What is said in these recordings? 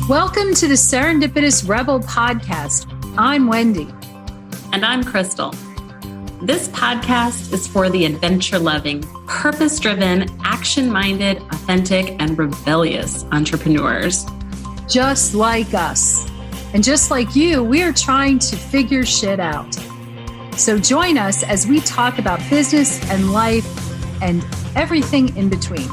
Welcome to the Serendipitous Rebel podcast. I'm Wendy. And I'm Krystal. This podcast is for the adventure-loving, purpose-driven, action-minded, authentic, and rebellious entrepreneurs. Just like us. And just like you, we are trying to figure shit out. So join us as we talk about business and life and everything in between.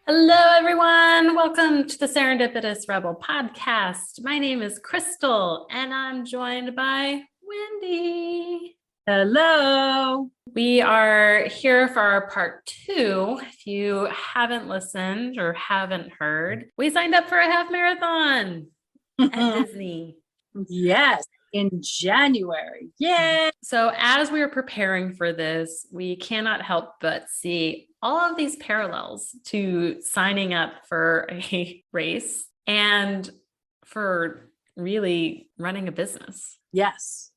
Hello, everyone. Welcome to the Serendipitous Rebel podcast. My name is Krystal, and I'm joined by Wendy. Hello. We are here for our part 2. If you haven't listened or haven't heard, we signed up for a half marathon at Disney. Yes, in January. Yay! So as we were preparing for this, we cannot help but see all of these parallels to signing up for a race and for really running a business. Yes.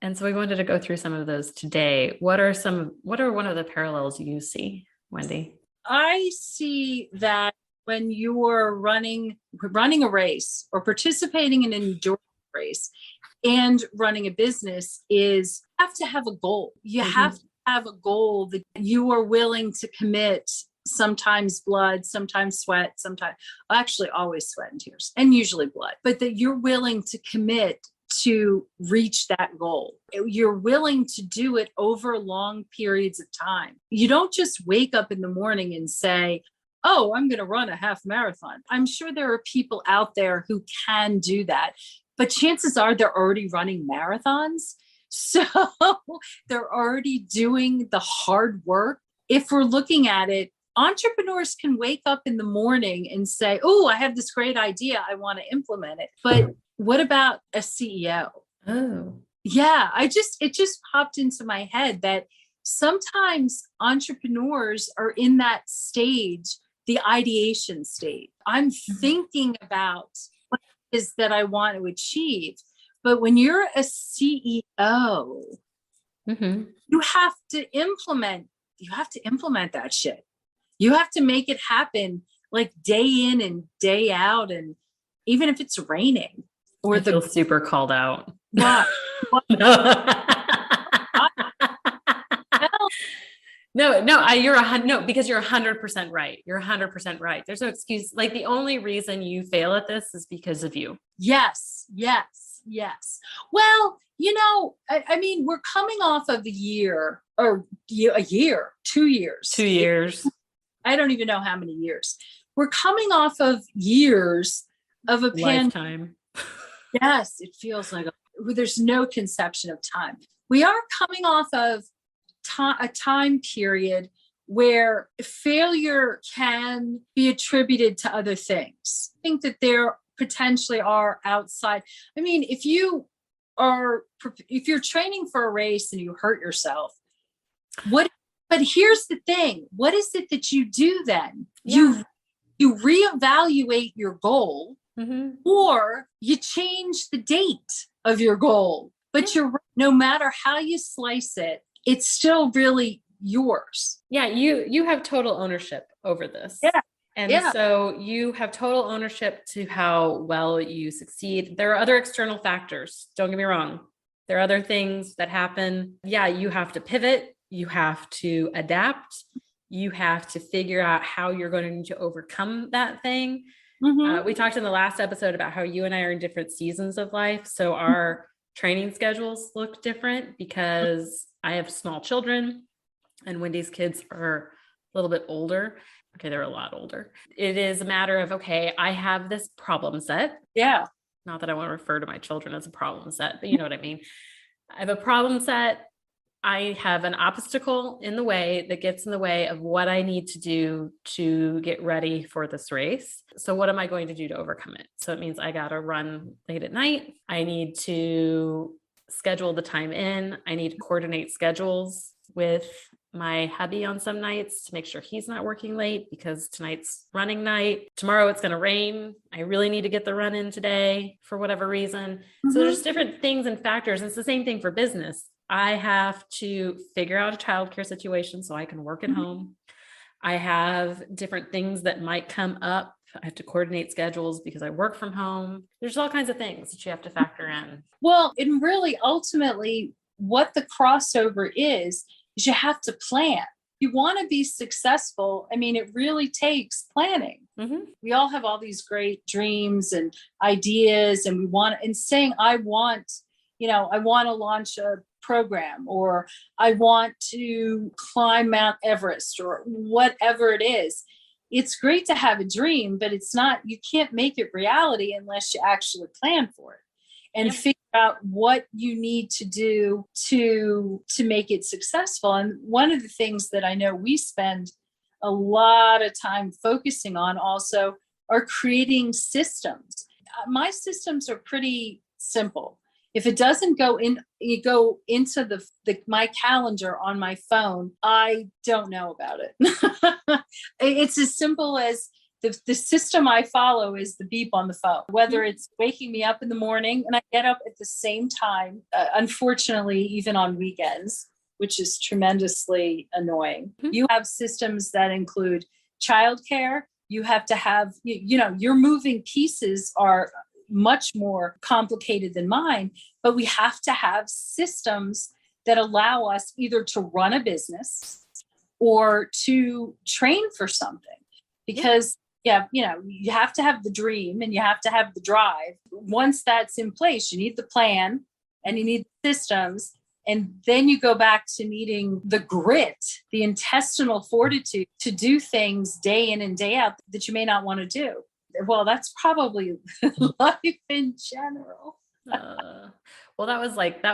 And so we wanted to go through some of those today. What are one of the parallels you see, Wendy? I see that when you're running a race or participating in an endurance race and running a business is you have to have a goal. You have to have a goal that you are willing to commit, sometimes blood, sometimes sweat, actually always sweat and tears, and usually blood, but that you're willing to commit to reach that goal. You're willing to do it over long periods of time. You don't just wake up in the morning and say, oh, I'm going to run a half marathon. I'm sure there are people out there who can do that, but chances are they're already running marathons. So they're already doing the hard work. If we're looking at it, entrepreneurs can wake up in the morning and say, oh, I have this great idea. I want to implement it. But what about a CEO? Oh, yeah. It just popped into my head that sometimes entrepreneurs are in that stage, the ideation stage. I'm thinking about what it is that I want to achieve. But when you're a CEO, you have to implement that shit. You have to make it happen like day in and day out. And even if it's raining or I feel super called out. What? No, because you're 100% right. You're 100% right. There's no excuse. Like the only reason you fail at this is because of you. Yes. Well, I mean, we're coming off of a year, 2 years. 2 years. I don't even know how many years. We're coming off of years of a lifetime. Yes, it feels like there's no conception of time. We are coming off of a time period where failure can be attributed to other things. I think that there potentially are outside. I mean, if you're training for a race and you hurt yourself, but here's the thing, what is it that you do then? Yeah. You reevaluate your goal, or you change the date of your goal, but no matter how you slice it, it's still really yours. Yeah. You have total ownership over this. Yeah. And so you have total ownership to how well you succeed. There are other external factors. Don't get me wrong. There are other things that happen. Yeah, you have to pivot. You have to adapt. You have to figure out how you're going to overcome that thing. We talked in the last episode about how you and I are in different seasons of life. So our training schedules look different because I have small children and Wendy's kids are a little bit older. Okay, they're a lot older. It is a matter of, okay, I have this problem set. Yeah. Not that I want to refer to my children as a problem set, but you know what I mean. I have a problem set. I have an obstacle in the way that gets in the way of what I need to do to get ready for this race. So what am I going to do to overcome it? So it means I got to run late at night. I need to schedule the time in. I need to coordinate schedules with my hubby on some nights to make sure he's not working late because tonight's running night. Tomorrow it's going to rain. I really need to get the run in today for whatever reason. So there's different things and factors. It's the same thing for business. I have to figure out a childcare situation so I can work at home. I have different things that might come up. I have to coordinate schedules because I work from home. There's all kinds of things that you have to factor in. Well, and really ultimately what the crossover is you have to plan. You want to be successful. I mean, it really takes planning. We all have all these great dreams and ideas, and saying, I want to launch a program, or I want to climb Mount Everest, or whatever it is. It's great to have a dream, but you can't make it reality unless you actually plan for it and figure out what you need to do to make it successful. And one of the things that I know we spend a lot of time focusing on also are creating systems. My systems are pretty simple. If it doesn't go into my calendar on my phone, I don't know about it. It's as simple as the system I follow is the beep on the phone, whether it's waking me up in the morning, and I get up at the same time, unfortunately, even on weekends, which is tremendously annoying. You have systems that include childcare. You have to have, your moving pieces are much more complicated than mine, but we have to have systems that allow us either to run a business or to train for something, because you have to have the dream and you have to have the drive. Once that's in place, you need the plan and you need systems. And then you go back to needing the grit, the intestinal fortitude to do things day in and day out that you may not want to do. Well, that's probably life in general. Well, that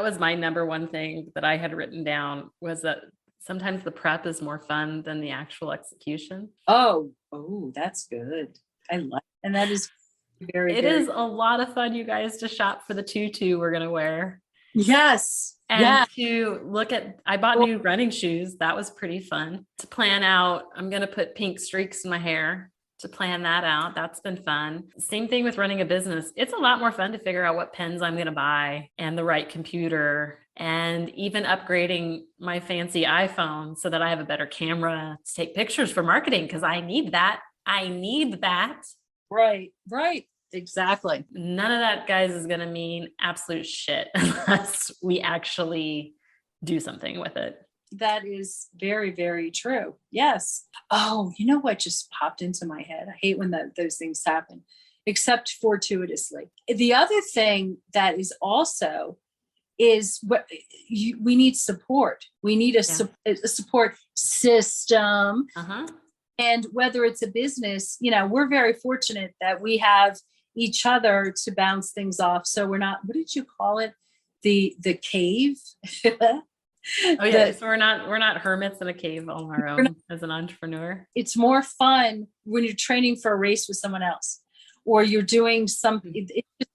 was my number one thing that I had written down, was that sometimes the prep is more fun than the actual execution. Oh, that's good. I like, and that is It is a lot of fun, you guys, to shop for the tutu we're going to wear. Yes. And to look at, I bought new running shoes. That was pretty fun to plan out. I'm going to put pink streaks in my hair to plan that out. That's been fun. Same thing with running a business. It's a lot more fun to figure out what pens I'm going to buy and the right computer, and even upgrading my fancy iPhone so that I have a better camera to take pictures for marketing, because I need that. Right. Exactly. None of that, guys, is going to mean absolute shit unless we actually do something with it. That is very, very true. Yes. Oh, you know what just popped into my head? I hate when those things happen, except fortuitously. The other thing that is also is we need support. We need a support system. And whether it's a business, we're very fortunate that we have each other to bounce things off. So we're not, what did you call it? The cave. Oh yeah. So we're not hermits in a cave on our own as an entrepreneur. It's more fun when you're training for a race with someone else, or you're doing something.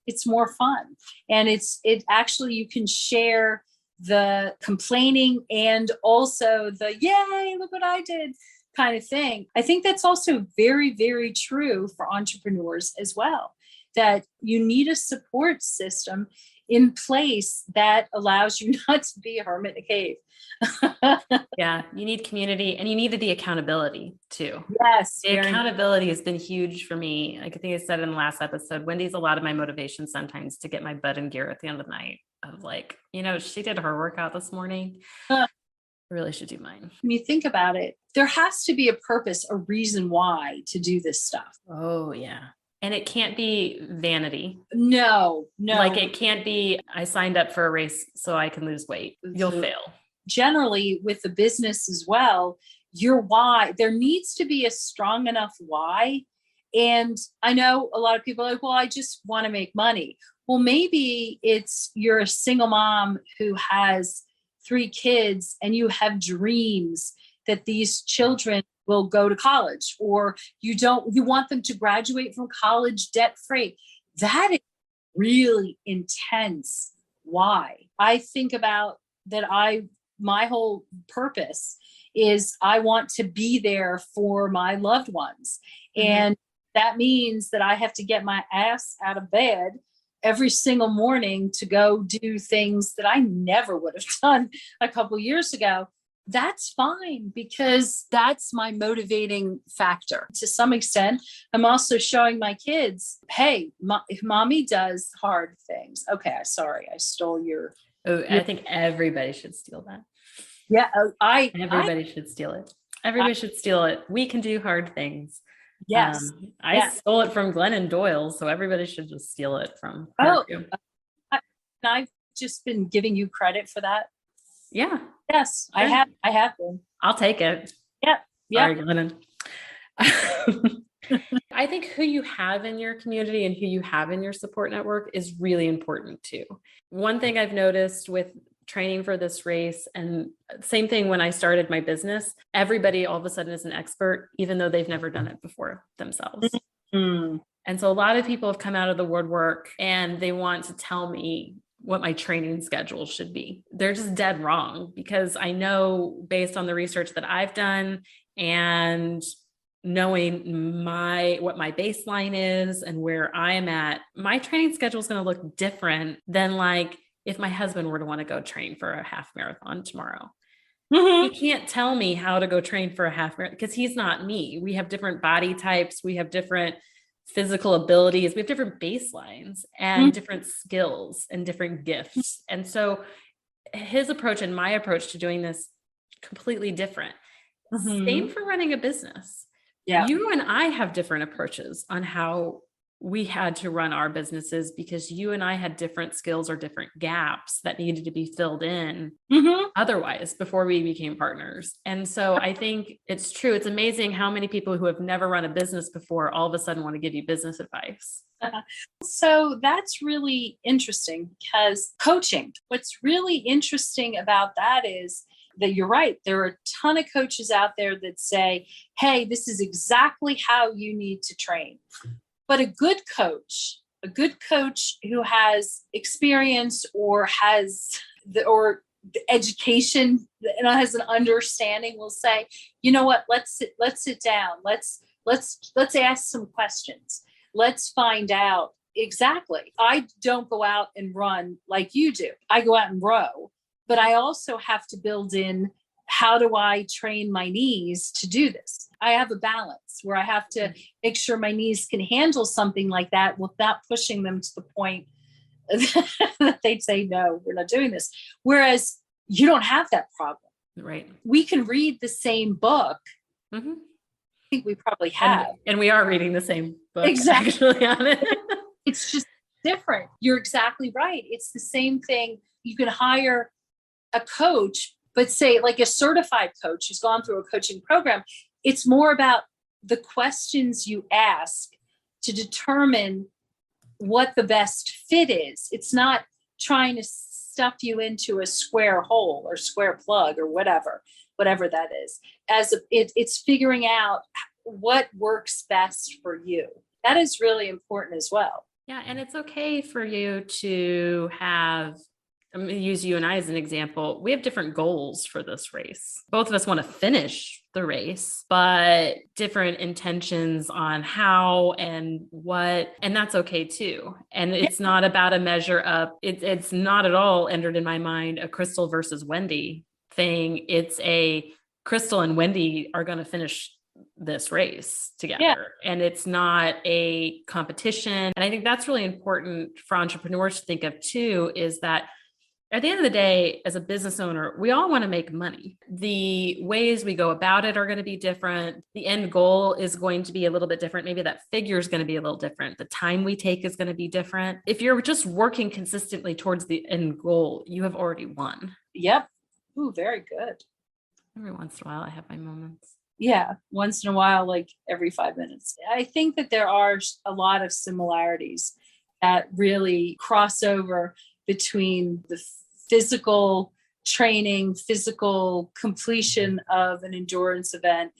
It's more fun. And it actually, you can share the complaining and also the, yay, look what I did kind of thing. I think that's also very, very true for entrepreneurs as well, that you need a support system in place that allows you not to be a hermit in a cave. Yeah, you need community, and you need the accountability too. Yes. The accountability has been huge for me. Like I think I said in the last episode, Wendy's a lot of my motivation sometimes to get my butt in gear at the end of the night. Of like, she did her workout this morning. I really should do mine. When you think about it, there has to be a purpose, a reason why to do this stuff. Oh yeah. And it can't be vanity. No. Like it can't be, I signed up for a race so I can lose weight. You'll fail. Generally with the business as well, your why, there needs to be a strong enough why. And I know a lot of people are like, well, I just want to make money. Well, maybe you're a single mom who has 3 kids and you have dreams that these children will go to college, or you want them to graduate from college debt free. That is really intense. Why? I think about that. My whole purpose is I want to be there for my loved ones. Mm-hmm. And that means that I have to get my ass out of bed every single morning to go do things that I never would have done a couple years ago. That's fine, because that's my motivating factor. To some extent, I'm also showing my kids, hey, if mommy does hard things. Okay, sorry, I stole your. Oh, I think everybody should steal that. Yeah, Everybody should steal it. Everybody should steal it. We can do hard things. Yes. I stole it from Glennon Doyle, so everybody should just steal it from her. Oh, I've just been giving you credit for that. Yeah. Yes, sure. I have been. I'll take it. Yeah. Sorry, Glennon. I think who you have in your community and who you have in your support network is really important too. One thing I've noticed with training for this race, and same thing when I started my business, everybody all of a sudden is an expert, even though they've never done it before themselves. Mm-hmm. And so a lot of people have come out of the woodwork and they want to tell me what my training schedule should be. They're just dead wrong, because I know based on the research that I've done and knowing what my baseline is and where I am at, my training schedule is going to look different than like if my husband were to want to go train for a half marathon tomorrow. Mm-hmm. He can't tell me how to go train for a half marathon because he's not me. We have different body types. We have different physical abilities. We have different baselines and different skills and different gifts. And so his approach and my approach to doing this completely different. Mm-hmm. Same for running a business. Yeah. You and I have different approaches on how we had to run our businesses, because you and I had different skills or different gaps that needed to be filled in otherwise before we became partners. And so I think it's true. It's amazing how many people who have never run a business before all of a sudden want to give you business advice. So that's really interesting, because coaching, what's really interesting about that is that you're right. There are a ton of coaches out there that say, hey, this is exactly how you need to train. But a good coach who has experience or has the education and has an understanding will say, you know what, let's sit down. Let's ask some questions. Let's find out exactly. I don't go out and run like you do. I go out and row, but I also have to build in, how do I train my knees to do this? I have a balance where I have to make sure my knees can handle something like that without pushing them to the point that they'd say, no, we're not doing this. Whereas you don't have that problem. Right. We can read the same book. Mm-hmm. I think we probably have. And we are reading the same book. Exactly. Actually, on it. It's just different. You're exactly right. It's the same thing. You can hire a coach, but say like a certified coach who's gone through a coaching program. It's more about the questions you ask to determine what the best fit is. It's not trying to stuff you into a square hole or square plug or whatever that is. It's figuring out what works best for you. That is really important as well. Yeah. And it's okay for you to have, I'm going to use you and I as an example. We have different goals for this race. Both of us want to finish the race, but different intentions on how and what, and that's okay too. And it's not about a measure up. It's not at all entered in my mind a Krystal versus Wendy thing. It's a Krystal and Wendy are going to finish this race together. Yeah. And it's not a competition. And I think that's really important for entrepreneurs to think of too, is that at the end of the day, as a business owner, we all want to make money. The ways we go about it are going to be different. The end goal is going to be a little bit different. Maybe that figure is going to be a little different. The time we take is going to be different. If you're just working consistently towards the end goal, you have already won. Yep. Ooh, very good. Every once in a while, I have my moments. Yeah. Once in a while, like every 5 minutes. I think that there are a lot of similarities that really cross over between the physical training, physical completion of an endurance event,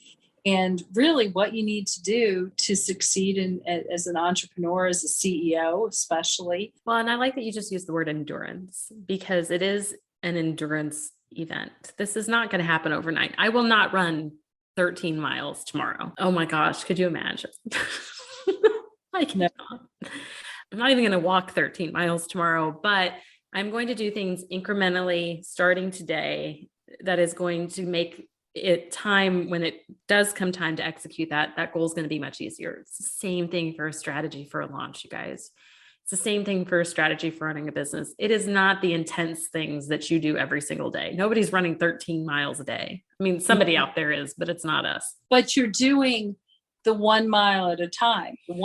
and really what you need to do to succeed as an entrepreneur, as a CEO, especially. Well, and I like that you just used the word endurance, because it is an endurance event. This is not going to happen overnight. I will not run 13 miles tomorrow. Oh my gosh. Could you imagine? I cannot. I'm not even going to walk 13 miles tomorrow, but I'm going to do things incrementally starting today that is going to make it time when it does come time to execute that goal is going to be much easier. It's the same thing for a strategy for a launch, you guys. It's the same thing for a strategy for running a business. It is not the intense things that you do every single day. Nobody's running 13 miles a day. I mean, somebody out there is, but it's not us. But you're doing the 1 mile at a time, the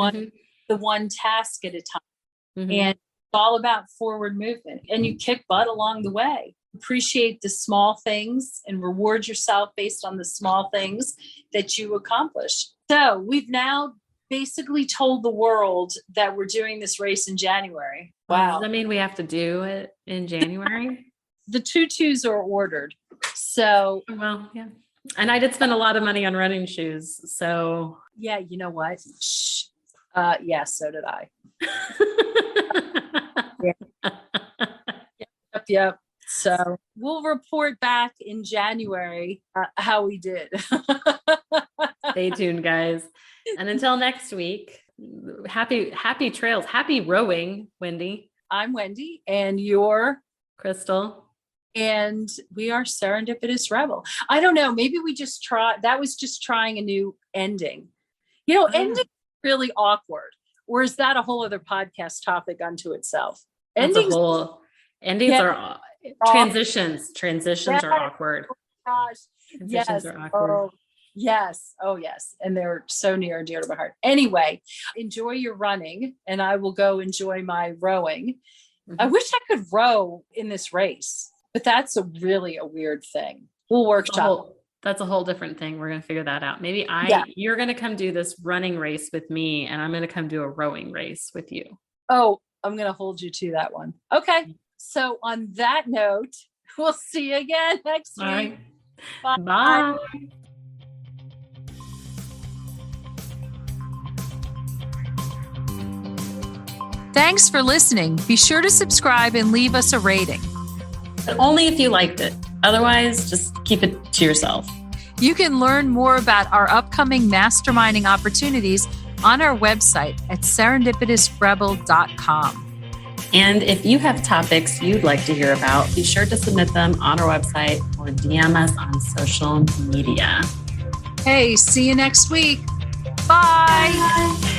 one task at a time. Mm-hmm. And it's all about forward movement, and you kick butt along the way. Appreciate the small things and reward yourself based on the small things that you accomplish. So we've now basically told the world that we're doing this race in January. Wow. Does that mean we have to do it in January? The tutus are ordered. So, well, yeah. And I did spend a lot of money on running shoes. So yeah, you know what? Shh. Yeah, so did I. Yep. So we'll report back in January how we did. Stay tuned, guys. And until next week, happy trails, happy rowing, Wendy. I'm Wendy, and you're Krystal. And we are Serendipitous Rebel. I don't know. Maybe we just that was just trying a new ending. Ending is really awkward. Or is that a whole other podcast topic unto itself? Endings are transitions. Transitions are awkward. Gosh. Transitions are awkward. Oh, yes. Oh, yes. And they're so near and dear to my heart. Anyway, enjoy your running, and I will go enjoy my rowing. Mm-hmm. I wish I could row in this race, but that's a weird thing. We'll workshop. That's a whole different thing. We're going to figure that out. Maybe you're going to come do this running race with me, and I'm going to come do a rowing race with you. Oh, I'm going to hold you to that one. Okay. So on that note, we'll see you again next week. Right. Bye. Bye. Thanks for listening. Be sure to subscribe and leave us a rating. But only if you liked it. Otherwise, just keep it to yourself. You can learn more about our upcoming masterminding opportunities on our website at serendipitousrebel.com. And if you have topics you'd like to hear about, be sure to submit them on our website or DM us on social media. Hey, see you next week. Bye. Bye.